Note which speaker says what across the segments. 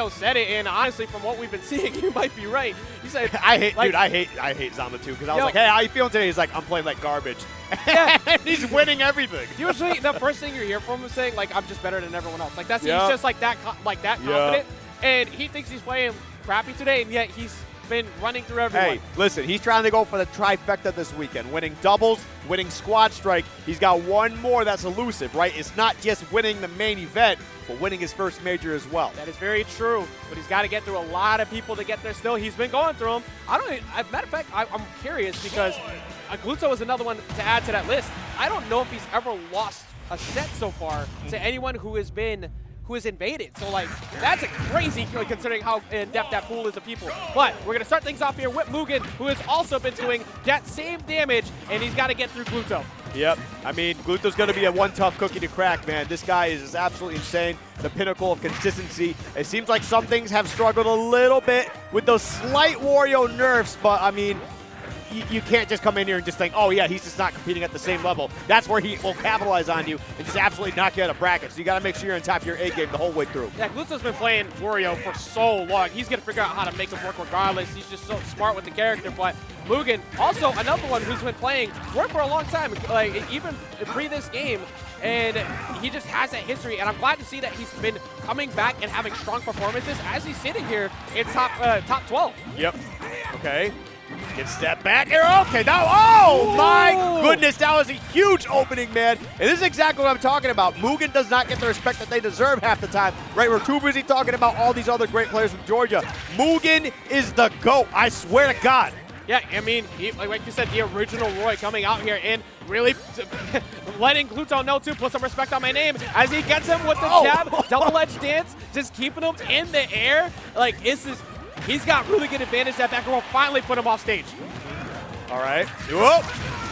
Speaker 1: Wario said it, and honestly, from what we've been seeing, you might be right. He said,
Speaker 2: dude, I hate Zama too, because I was like, hey, how you feeling today? He's like, I'm playing like garbage. Yeah. And he's winning everything.
Speaker 1: Usually, the first thing you hear from him is saying, like, I'm just better than everyone else. Like, he's just like that confident, and he thinks he's playing crappy today, and yet he's been running through everyone.
Speaker 2: Hey, listen, he's trying to go for the trifecta this weekend, winning doubles, winning squad strike. He's got one more that's elusive, right? It's not just winning the main event, but winning his first major as well.
Speaker 1: That is very true, but he's got to get through a lot of people to get there still. He's been going through them. As a matter of fact, I'm curious because Gluto is another one to add to that list. I don't know if he's ever lost a set so far to anyone who has invaded. So, like, that's a crazy considering how in-depth that pool is of people. But we're going to start things off here with Mugen, who has also been doing that same damage, and he's got to get through Gluto.
Speaker 2: Yep. I mean, Gluto's going to be a one tough cookie to crack, man. This guy is absolutely insane. The pinnacle of consistency. It seems like some things have struggled a little bit with those slight Wario nerfs, but, I mean, you can't just come in here and just think, oh, yeah, he's just not competing at the same level. That's where he will capitalize on you and just absolutely knock you out of bracket. So you got to make sure you're on top of your A game the whole way through.
Speaker 1: Yeah, Gluto's been playing Wario for so long. He's going to figure out how to make him work regardless. He's just so smart with the character. But Mugen, also another one who's been playing for a long time, like even pre this game. And he just has that history, and I'm glad to see that he's been coming back and having strong performances as he's sitting here in top 12.
Speaker 2: Yep. Okay. Get step back here. Okay, now, oh my goodness, that was a huge opening, man. And this is exactly what I'm talking about. Mugen does not get the respect that they deserve half the time, right? We're too busy talking about all these other great players from Georgia. Mugen is the GOAT, I swear to God.
Speaker 1: Yeah, I mean, like you said, the original Roy coming out here and really letting Gluto know to put some respect on my name as he gets him with the jab, double-edged dance, just keeping him in the air. Like, he's got really good advantage. That back row finally put him off stage.
Speaker 2: All right. Whoa.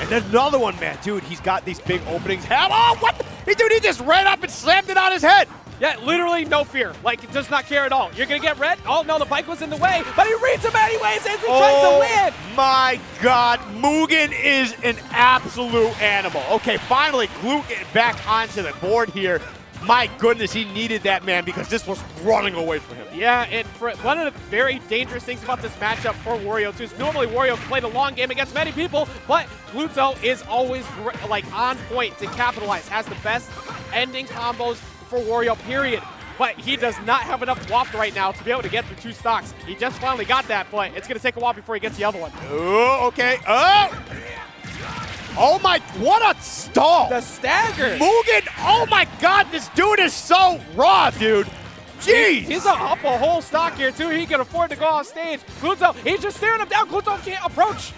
Speaker 2: And then another one, man. Dude, he's got these big openings. Oh, what? Dude, he just ran up and slammed it on his head.
Speaker 1: Yeah, literally no fear. Like, does not care at all. You're going to get red? Oh, no, the bike was in the way, but he reads him anyways as he tries to land.
Speaker 2: My God. Mugen is an absolute animal. Okay, finally, Glut getting back onto the board here. My goodness, he needed that, man, because this was running away from him.
Speaker 1: Yeah, and for one of the very dangerous things about this matchup for Wario, too, is normally Wario can play the long game against many people, but Gluto is always, like, on point to capitalize, has the best ending combos for Wario, period. But he does not have enough waft right now to be able to get through two stocks. He just finally got that, but it's going to take a while before he gets the other one.
Speaker 2: Oh, okay. Oh my, what a stall.
Speaker 1: The stagger.
Speaker 2: Mugen, oh my God, this dude is so raw, dude. Jeez.
Speaker 1: He's up a whole stock here, too. He can afford to go off stage. Gluto, he's just staring him down. Gluto can't approach.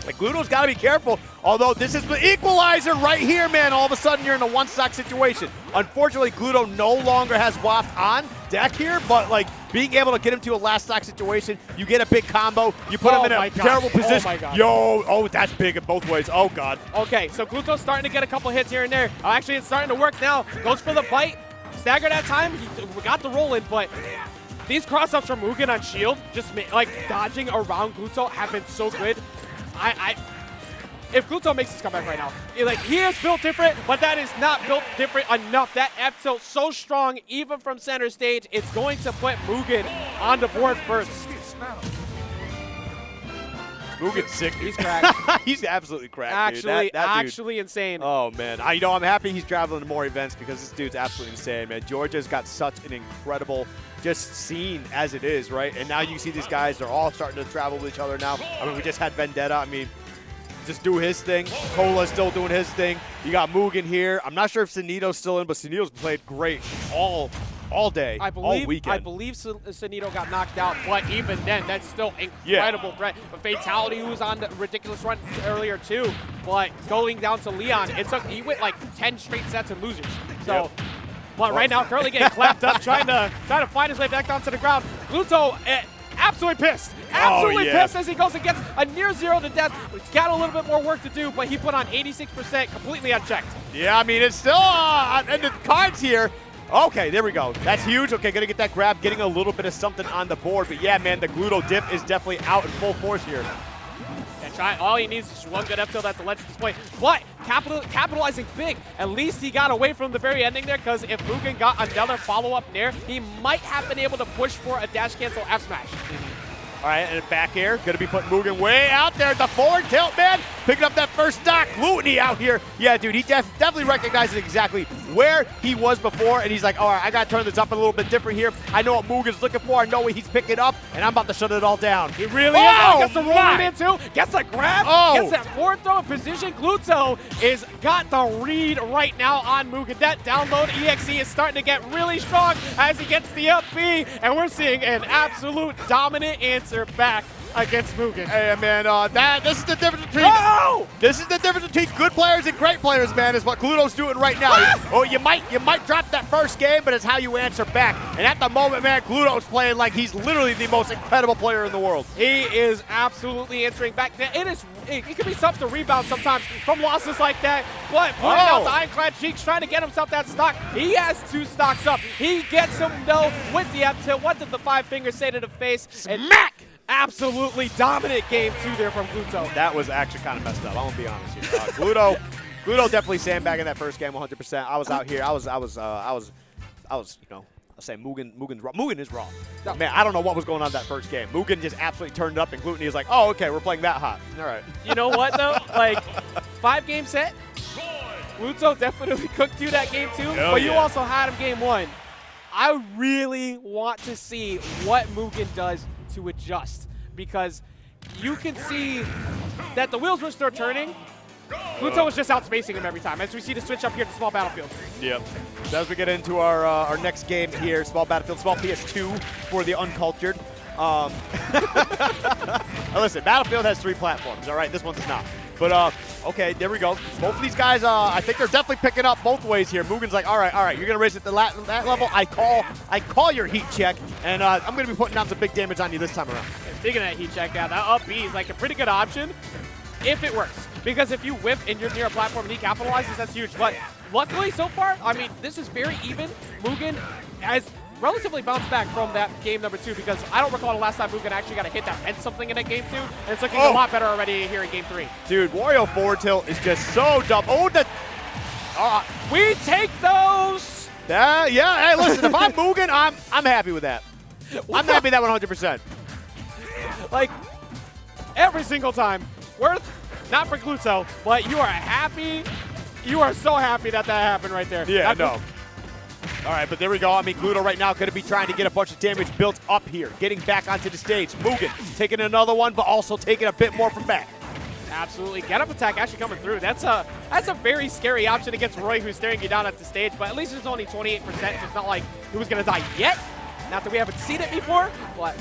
Speaker 2: Like, Gluto's got to be careful, although this is the equalizer right here, man. All of a sudden, you're in a one-stock situation. Unfortunately, Gluto no longer has waft on deck here, but, like, being able to get him to a last stock situation, you get a big combo, you put him in a terrible position.
Speaker 1: Oh, my God.
Speaker 2: Yo, that's big in both ways. Oh, God.
Speaker 1: Okay, so Gluto's starting to get a couple hits here and there. Actually, it's starting to work now. Goes for the bite. Stagger that time. He got the roll in, but these cross-ups from Mugen on shield, just like dodging around Gluto, have been so good. If Gluto makes this comeback right now, he is built different, but that is not built different enough. That F tilt so strong, even from center stage, it's going to put Mugen on the board first.
Speaker 2: Mugen's sick.
Speaker 1: He's cracked.
Speaker 2: He's absolutely cracked, dude.
Speaker 1: Actually insane.
Speaker 2: Oh, man. I'm happy he's traveling to more events because this dude's absolutely insane, man. Georgia's got such an incredible just scene as it is, right? And now you see these guys, they're all starting to travel with each other now. I mean, we just had Vendetta. I mean, just do his thing. Cola's still doing his thing. You got Mugen here. I'm not sure if Sunito's still in, but Sunito's played great all day, all weekend.
Speaker 1: I believe Sunito got knocked out, but even then, that's still incredible threat. But Fatality, who was on the ridiculous run earlier too, but going down to Leon, he went like 10 straight sets and losers. So. Yep. But right now, currently getting clapped up, trying to find his way back down to the ground. Gluto, absolutely pissed. Absolutely pissed as he goes and gets a near zero to death. He's got a little bit more work to do, but he put on 86%, completely unchecked.
Speaker 2: Yeah, I mean, it's still in the cards here. Okay, there we go. That's huge. Okay, gonna get that grab, getting a little bit of something on the board. But yeah, man, the Gluto dip is definitely out in full force here.
Speaker 1: Yeah, all he needs is just one good up tilt at the ledge at this point. But capitalizing big. At least he got away from the very ending there, because if Mugen got another follow-up nair, he might have been able to push for a dash cancel F smash.
Speaker 2: All right, and back air, gonna be putting Mugen way out there at the forward tilt, man. Picking up that first stock. Glutonny out here. Yeah, dude, he definitely recognizes exactly where he was before, and he's like, all right, I gotta turn this up a little bit different here. I know what Mugen's looking for. I know what he's picking up, and I'm about to shut it all down.
Speaker 1: He really is. Gets the rolling in too. Gets a grab. Gets that forward throw in position. Gluto is got the read right now on Mugen. That download EXE is starting to get really strong as he gets the up B, and we're seeing an absolute dominant answer back against Mugen.
Speaker 2: Hey, man, this is the difference between this is the difference between good players and great players, man. Is what Gluto's doing right now. Oh, you might drop that first game, but it's how you answer back. And at the moment, man, Gluto's playing like he's literally the most incredible player in the world.
Speaker 1: He is absolutely answering back. It can be tough to rebound sometimes from losses like that, but putting out the ironclad cheeks, trying to get himself that stock. He has 2 stocks up. He gets him though with the up tilt. What did the 5 fingers say to the face?
Speaker 2: Smack!
Speaker 1: Absolutely dominant game 2 there from Gluto.
Speaker 2: That was actually kind of messed up. I'm gonna be honest here. Gluto definitely sandbagging that first game 100%. I was out here. I was you know, I'll say Mugen is wrong.
Speaker 1: No.
Speaker 2: Man, I don't know what was going on that first game. Mugen just absolutely turned it up, and Glutonny is like, oh, okay, we're playing that hot. All right.
Speaker 1: You know what though? Like 5-game set. Gluto definitely cooked you that game 2, but you also had him game 1. I really want to see what Mugen does to adjust, because you can see that the wheels were still turning. Gluto was just outspacing him every time, as we see the switch up here to small battlefield.
Speaker 2: Yep. So as we get into our next game here, small battlefield, small PS2 for the uncultured. Listen, Battlefield has 3 platforms, all right? This one does not. But, okay, there we go. Both of these guys, I think they're definitely picking up both ways here. Mugen's like, all right, you're going to raise it to that level. I call your heat check, and I'm going to be putting down some big damage on you this time around.
Speaker 1: And speaking of that heat check, that up B is like a pretty good option if it works. Because if you whip and you're near a platform and he capitalizes, that's huge. But luckily, so far, I mean, this is very even. Mugen has relatively bounced back from that game number 2, because I don't recall the last time Mugen actually got a hit that meant something in that game 2, and it's looking a lot better already here in game 3.
Speaker 2: Dude, Wario forward tilt is just so dumb. Oh,
Speaker 1: we take those!
Speaker 2: Yeah, hey, listen, if I'm Mugen, I'm happy with that. I'm happy with that 100%.
Speaker 1: Like, every single time. Not for Gluto, but you are happy. You are so happy that happened right there.
Speaker 2: Yeah, I know. All right, but there we go. I mean, Gluto right now going to be trying to get a bunch of damage built up here, getting back onto the stage. Mugen taking another one, but also taking a bit more from back.
Speaker 1: Absolutely. Get up attack actually coming through. That's a very scary option against Roy, who's staring you down at the stage, but at least it's only 28%, so it's not like he was going to die yet. Not that we haven't seen it before, but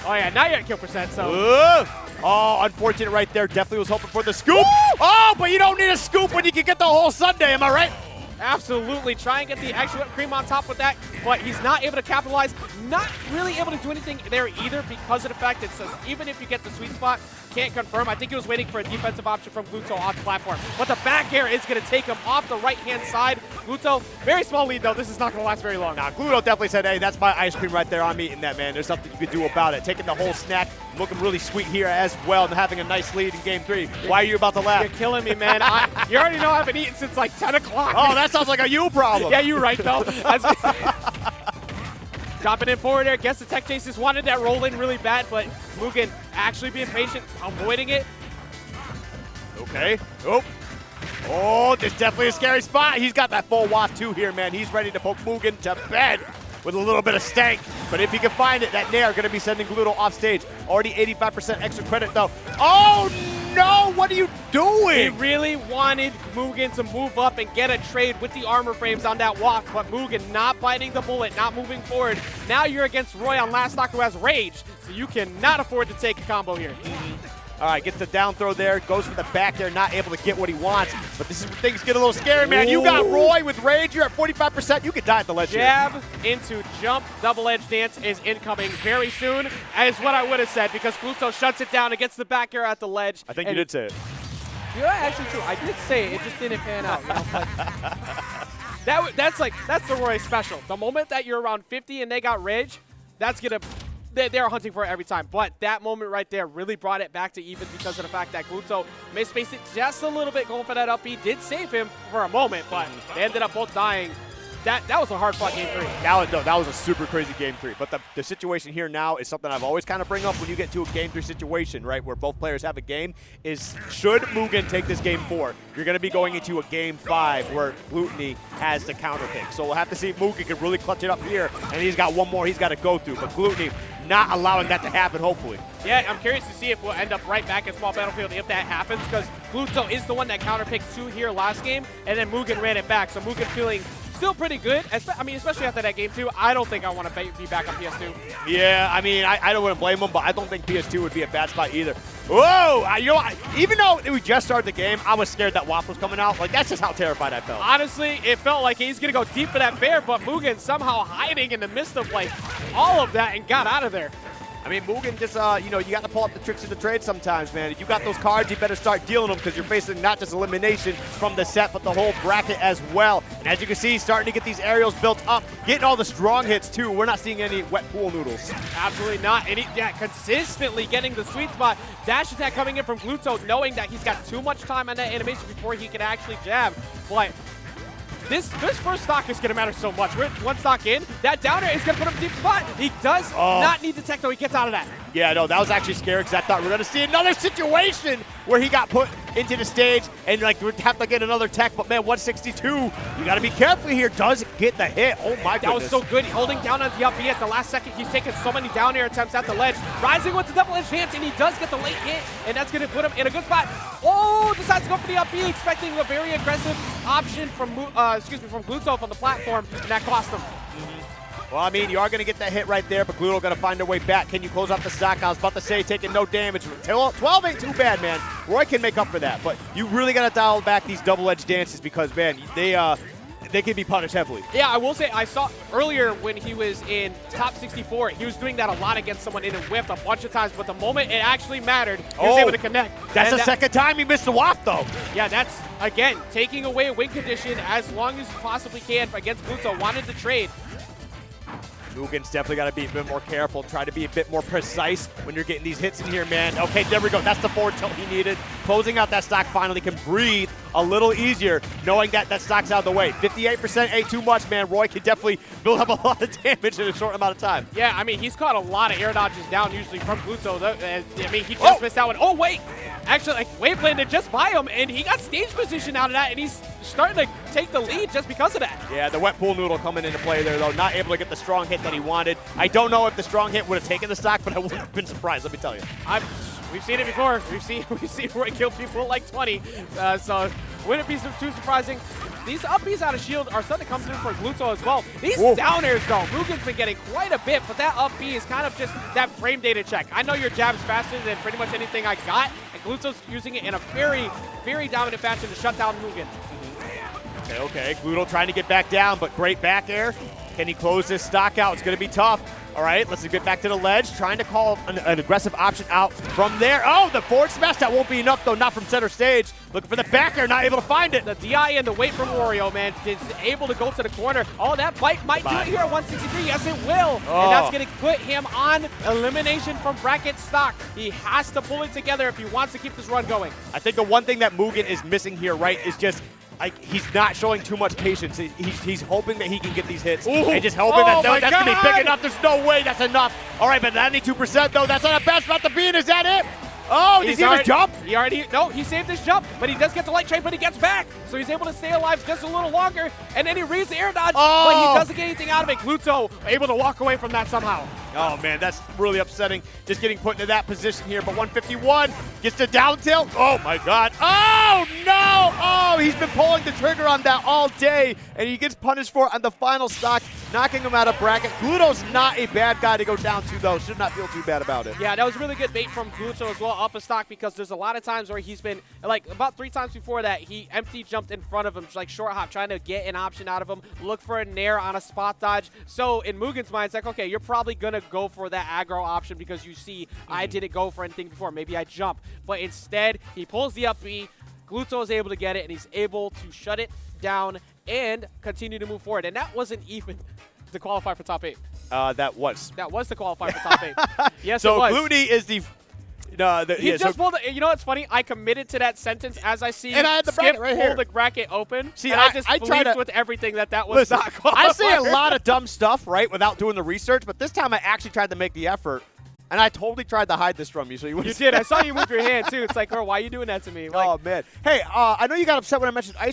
Speaker 1: oh yeah, now you're at kill percent, so.
Speaker 2: Oh, unfortunate right there. Definitely was hoping for the scoop. Oh, but you don't need a scoop when you can get the whole sundae, am I right?
Speaker 1: Absolutely. Try and get the extra whipped cream on top with that, but he's not able to capitalize. Not really able to do anything there either, because of the fact it says even if you get the sweet spot, can't confirm. I think he was waiting for a defensive option from Gluto on the platform, but the back air is going to take him off the right-hand side. Gluto, very small lead though. This is not going to last very long.
Speaker 2: Nah, Gluto definitely said, hey, that's my ice cream right there. I'm eating that, man. There's nothing you can do about it. Taking the whole snack, looking really sweet here as well, and having a nice lead in game 3. Why are you about to laugh?
Speaker 1: You're killing me, man. You already know I haven't eaten since like 10 o'clock.
Speaker 2: Oh, that sounds like a you problem.
Speaker 1: Yeah, you're right, though. Dropping in forward there. Guess the tech chases wanted that roll in really bad, but Mugen actually being patient, avoiding it.
Speaker 2: Okay. Oh, this is definitely a scary spot. He's got that full watt too here, man. He's ready to poke Mugen to bed with a little bit of stank. But if he can find it, that nair going to be sending Gluto off stage. Already 85% extra credit, though. Oh, no! What are you doing?
Speaker 1: He really wanted Mugen to move up and get a trade with the armor frames on that walk, but Mugen not biting the bullet, not moving forward. Now you're against Roy on last stock, who has rage, so you cannot afford to take a combo here.
Speaker 2: All right, gets the down throw there, goes for the back there, not able to get what he wants. But this is where things get a little scary, man. You got Roy with rage. You're at 45%. You could die at the ledge.
Speaker 1: Jab into jump. Double edge dance is incoming very soon, is what I would have said, because Gluto shuts it down and gets the back air at the ledge.
Speaker 2: I think you did say it.
Speaker 1: Yeah, actually true. I did say it just didn't pan out. You know? That's the Roy special. The moment that you're around 50 and they got rage, that's gonna they're hunting for it every time. But that moment right there really brought it back to even because of the fact that Gluto misspaced it just a little bit going for that up B. Did save him for a moment, but they ended up both dying. That was a hard-fought game 3.
Speaker 2: That was a super crazy game 3. But the situation here now is something I've always kind of bring up when you get to a game 3 situation, right, where both players have a game, is should Mugen take this game 4, you're going to be going into a game 5 where Glutonny has the counter pick. So we'll have to see if Mugen can really clutch it up here, and he's got one more he's got to go through. But Glutonny not allowing that to happen, hopefully.
Speaker 1: Yeah, I'm curious to see if we'll end up right back at Small Battlefield if that happens, because Gluto is the one that counterpicked 2 here last game, and then Mugen ran it back. So Mugen feeling still pretty good. I mean, especially after that game 2. I don't think I want to be back on PS2.
Speaker 2: Yeah, I mean, I don't want to blame him, but I don't think PS2 would be a bad spot either. Whoa! You know, even though we just started the game, I was scared that WAP was coming out. Like, that's just how terrified I felt.
Speaker 1: Honestly, it felt like he's going to go deep for that bear, but Mugen somehow hiding in the midst of, like, all of that and got out of there.
Speaker 2: I mean, Mugen just, you know, you got to pull up the tricks of the trade sometimes, man. If you got those cards, you better start dealing them because you're facing not just elimination from the set, but the whole bracket as well. And as you can see, he's starting to get these aerials built up, getting all the strong hits, too. We're not seeing any wet pool noodles.
Speaker 1: Absolutely not. And consistently getting the sweet spot. Dash attack coming in from Gluto, knowing that he's got too much time on that animation before he can actually jab. But this first stock is going to matter so much. We're 1 stock in. That downer is going to put him deep spot. He does not need the tech, though. He gets out of that.
Speaker 2: Yeah, no, that was actually scary because I thought we were going to see another situation where he got put into the stage and, like, we'd have to get another tech. But, man, 162, you got to be careful here. Does get the hit. Oh, my goodness.
Speaker 1: That was so good. Holding down on the up B at the last second. He's taken so many down air attempts at the ledge. Rising with the double-edged hands, and he does get the late hit, and that's going to put him in a good spot. Oh, decides to go for the up B, expecting a very aggressive option from Gluto on the platform, and that cost him.
Speaker 2: Well, I mean, you are going to get that hit right there, but Gluto going to find their way back. Can you close out the stock? I was about to say, taking no damage. 12 ain't too bad, man. Roy can make up for that, but you really got to dial back these double-edged dances because, man, they can be punished heavily.
Speaker 1: Yeah, I will say, I saw earlier when he was in top 64, he was doing that a lot against someone and it whipped a bunch of times, but the moment it actually mattered, he was able to connect.
Speaker 2: That's the second time he missed the WAP, though.
Speaker 1: Yeah, that's, again, taking away a win condition as long as you possibly can against Gluto. Wanted to trade.
Speaker 2: Mugen's definitely got to be a bit more careful, try to be a bit more precise when you're getting these hits in here, man. Okay, there we go. That's the forward tilt he needed. Closing out that stock finally can breathe a little easier, knowing that that stock's out of the way. 58% ain't too much, man. Roy can definitely build up a lot of damage in a short amount of time.
Speaker 1: Yeah, I mean, he's caught a lot of air dodges down usually from Gluto. I mean, he just missed that one. Oh, wait. Actually, like, wave landed just by him, and he got stage position out of that, and he's starting to take the lead just because of that.
Speaker 2: Yeah, the wet pool noodle coming into play there, though. Not able to get the strong hit that he wanted. I don't know if the strong hit would have taken the stock, but I wouldn't have been surprised, let me tell you.
Speaker 1: We've seen it before. We've seen Roy kill people like 20, so wouldn't be too surprising. These up Bs out of shield are starting to come through for Gluto as well. These down airs, though, Mugen's been getting quite a bit, but that up B is kind of just that frame data check. I know your jab's faster than pretty much anything I got, and Gluto's using it in a very, very dominant fashion to shut down Mugen.
Speaker 2: Okay, Gluto trying to get back down, but great back air. Can he close this stock out? It's going to be tough. All right, let's get back to the ledge. Trying to call an aggressive option out from there. Oh, the forward smash. That won't be enough, though. Not from center stage. Looking for the back air. Not able to find it.
Speaker 1: The DI and the weight from Wario, man, is able to go to the corner. Oh, that bite might do it here at 163. Yes, it will. Oh. And that's going to put him on elimination from bracket stock. He has to pull it together if he wants to keep this run going.
Speaker 2: I think the one thing that Mugen is missing here, right, is just he's not showing too much patience. He's hoping that he can get these hits. Ooh. And just hoping that that's going to be big enough. There's no way that's enough. All right, but 92%, though. That's not a bad spot to be in. Is that it? Oh, does he have a jump?
Speaker 1: He saved his jump, but he does get the light train, but he gets back. So he's able to stay alive just a little longer, and then he reads the air dodge, but he doesn't get anything out of it. Gluto able to walk away from that somehow.
Speaker 2: Oh, man, that's really upsetting. Just getting put into that position here, but 151 gets the down tilt. Oh, my God. Oh, no. Oh, he's been pulling the trigger on that all day, and he gets punished for it on the final stock, knocking him out of bracket. Gluto's not a bad guy to go down to, though. Should not feel too bad about it.
Speaker 1: Yeah, that was really good bait from Gluto as well, up a stock, because there's a lot of times where he's been, like, about 3 times before that, he empty jumped in front of him, like short hop, trying to get an option out of him, look for a nair on a spot dodge. So in Mugen's mind, it's like, okay, you're probably going to go for that aggro option because you see I didn't go for anything before. Maybe I jump. But instead, he pulls the up B. Gluto is able to get it, and he's able to shut it down and continue to move forward. And that wasn't even to qualify for top 8.
Speaker 2: That was.
Speaker 1: That was the qualifier for top 8. Yes,
Speaker 2: So
Speaker 1: it was.
Speaker 2: Glutonny is the.
Speaker 1: He just pulled it. You know what's funny? I committed to that sentence as I see
Speaker 2: And I had the
Speaker 1: Skip
Speaker 2: bracket right
Speaker 1: pull
Speaker 2: here.
Speaker 1: the bracket open.
Speaker 2: See,
Speaker 1: and I just
Speaker 2: I try
Speaker 1: believed
Speaker 2: to-
Speaker 1: with everything that was
Speaker 2: Listen,
Speaker 1: not qualifier.
Speaker 2: I say a lot of dumb stuff, right, without doing the research, but this time I actually tried to make the effort, and I totally tried to hide this from you, so you wouldn't.
Speaker 1: You did. I saw you move your hand, too. It's like, girl, why are you doing that to me? Like,
Speaker 2: Oh, man. Hey, I know you got upset when I mentioned ice